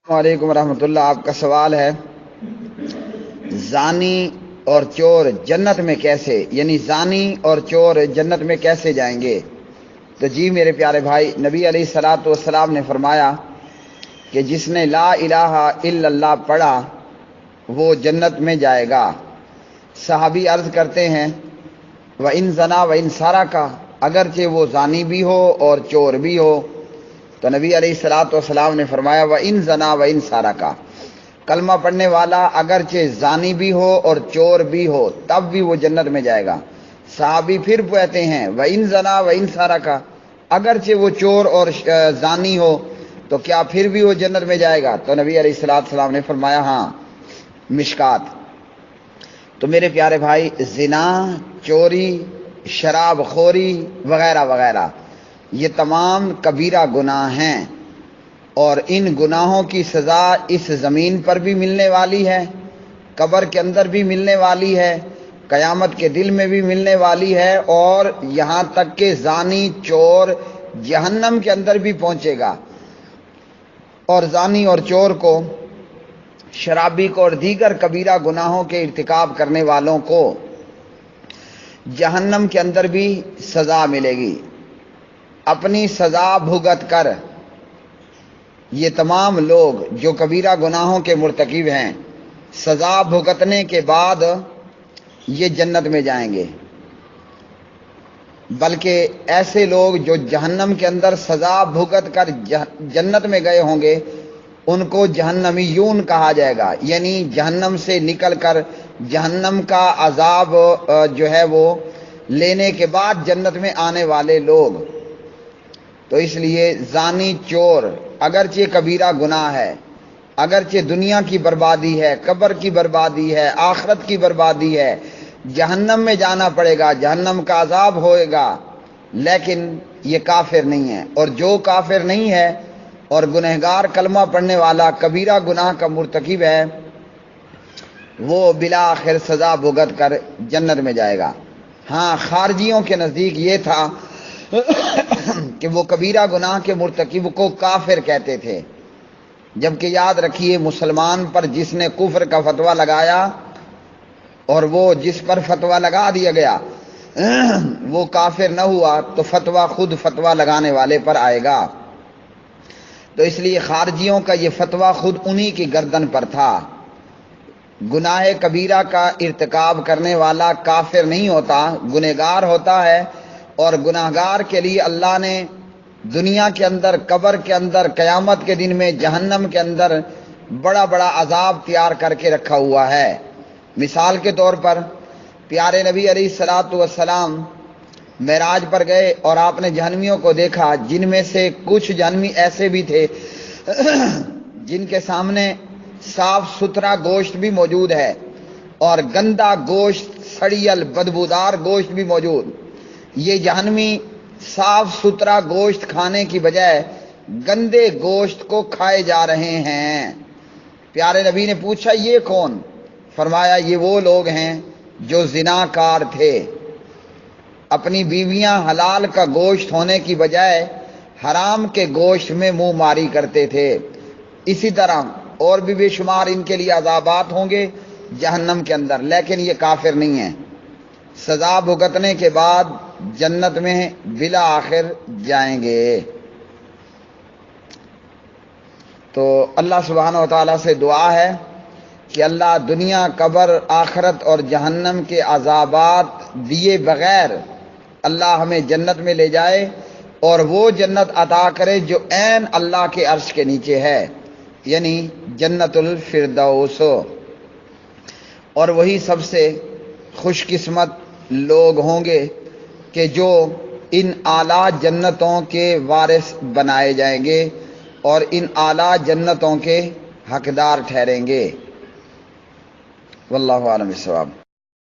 السلام علیکم ورحمۃ اللہ۔ آپ کا سوال ہے زانی اور چور جنت میں کیسے، یعنی زانی اور چور جنت میں کیسے جائیں گے؟ تو جی میرے پیارے بھائی، نبی علیہ الصلوۃ والسلام نے فرمایا کہ جس نے لا الہ الا اللہ پڑھا وہ جنت میں جائے گا۔ صحابی عرض کرتے ہیں وَإِن زنا وَإِن سَرَقَ، اگرچہ وہ زانی بھی ہو اور چور بھی ہو۔ تو نبی علیہ الصلوۃ والسلام نے فرمایا وَإِن زنا وَإِن سَرَقَ، کلمہ پڑھنے والا اگرچہ زانی بھی ہو اور چور بھی ہو تب بھی وہ جنت میں جائے گا۔ صحابی پھر کہتے ہیں وَإِن زنا وَإِن سَرَقَ، اگرچہ وہ چور اور زانی ہو تو کیا پھر بھی وہ جنت میں جائے گا؟ تو نبی علیہ الصلوۃ والسلام نے فرمایا ہاں، مشکات۔ تو میرے پیارے بھائی، زنا، چوری، شراب خوری وغیرہ وغیرہ یہ تمام کبیرہ گناہ ہیں، اور ان گناہوں کی سزا اس زمین پر بھی ملنے والی ہے، قبر کے اندر بھی ملنے والی ہے، قیامت کے دل میں بھی ملنے والی ہے، اور یہاں تک کہ زانی چور جہنم کے اندر بھی پہنچے گا۔ اور زانی اور چور کو، شرابی کو اور دیگر کبیرہ گناہوں کے ارتکاب کرنے والوں کو جہنم کے اندر بھی سزا ملے گی۔ اپنی سزا بھگت کر یہ تمام لوگ جو کبیرہ گناہوں کے مرتکب ہیں، سزا بھگتنے کے بعد یہ جنت میں جائیں گے۔ بلکہ ایسے لوگ جو جہنم کے اندر سزا بھگت کر جنت میں گئے ہوں گے ان کو جہنمیون کہا جائے گا، یعنی جہنم سے نکل کر جہنم کا عذاب جو ہے وہ لینے کے بعد جنت میں آنے والے لوگ۔ تو اس لیے زانی چور اگرچہ کبیرہ گناہ ہے، اگرچہ دنیا کی بربادی ہے، قبر کی بربادی ہے، آخرت کی بربادی ہے، جہنم میں جانا پڑے گا، جہنم کا عذاب ہوئے گا، لیکن یہ کافر نہیں ہے۔ اور جو کافر نہیں ہے اور گنہگار کلمہ پڑھنے والا کبیرہ گناہ کا مرتکب ہے وہ بالآخر سزا بھگت کر جنت میں جائے گا۔ ہاں، خارجیوں کے نزدیک یہ تھا کہ وہ کبیرہ گناہ کے مرتکب کو کافر کہتے تھے، جبکہ یاد رکھیے مسلمان پر جس نے کفر کا فتویٰ لگایا اور وہ جس پر فتویٰ لگا دیا گیا وہ کافر نہ ہوا تو فتویٰ خود فتویٰ لگانے والے پر آئے گا۔ تو اس لیے خارجیوں کا یہ فتویٰ خود انہی کی گردن پر تھا۔ گناہ کبیرہ کا ارتکاب کرنے والا کافر نہیں ہوتا، گنہگار ہوتا ہے، اور گناہگار کے لیے اللہ نے دنیا کے اندر، قبر کے اندر، قیامت کے دن میں جہنم کے اندر بڑا بڑا عذاب تیار کر کے رکھا ہوا ہے۔ مثال کے طور پر پیارے نبی علیہ الصلوۃ والسلام معراج پر گئے اور آپ نے جہنمیوں کو دیکھا، جن میں سے کچھ جہنمی ایسے بھی تھے جن کے سامنے صاف ستھرا گوشت بھی موجود ہے اور گندا گوشت، سڑیل بدبودار گوشت بھی موجود۔ یہ جہنمی صاف ستھرا گوشت کھانے کی بجائے گندے گوشت کو کھائے جا رہے ہیں۔ پیارے نبی نے پوچھا یہ کون؟ فرمایا یہ وہ لوگ ہیں جو زناکار تھے، اپنی بیویاں حلال کا گوشت ہونے کی بجائے حرام کے گوشت میں منہ ماری کرتے تھے۔ اسی طرح اور بھی بے شمار ان کے لیے عذابات ہوں گے جہنم کے اندر، لیکن یہ کافر نہیں ہیں، سزا بھگتنے کے بعد جنت میں بالآخر جائیں گے۔ تو اللہ سبحانہ و تعالیٰ سے دعا ہے کہ اللہ دنیا، قبر، آخرت اور جہنم کے عذابات دیے بغیر اللہ ہمیں جنت میں لے جائے، اور وہ جنت عطا کرے جو عین اللہ کے عرش کے نیچے ہے، یعنی جنت الفردوس۔ اور وہی سب سے خوش قسمت لوگ ہوں گے کہ جو ان اعلیٰ جنتوں کے وارث بنائے جائیں گے اور ان اعلیٰ جنتوں کے حقدار ٹھہریں گے۔ واللہ اعلم بالصواب۔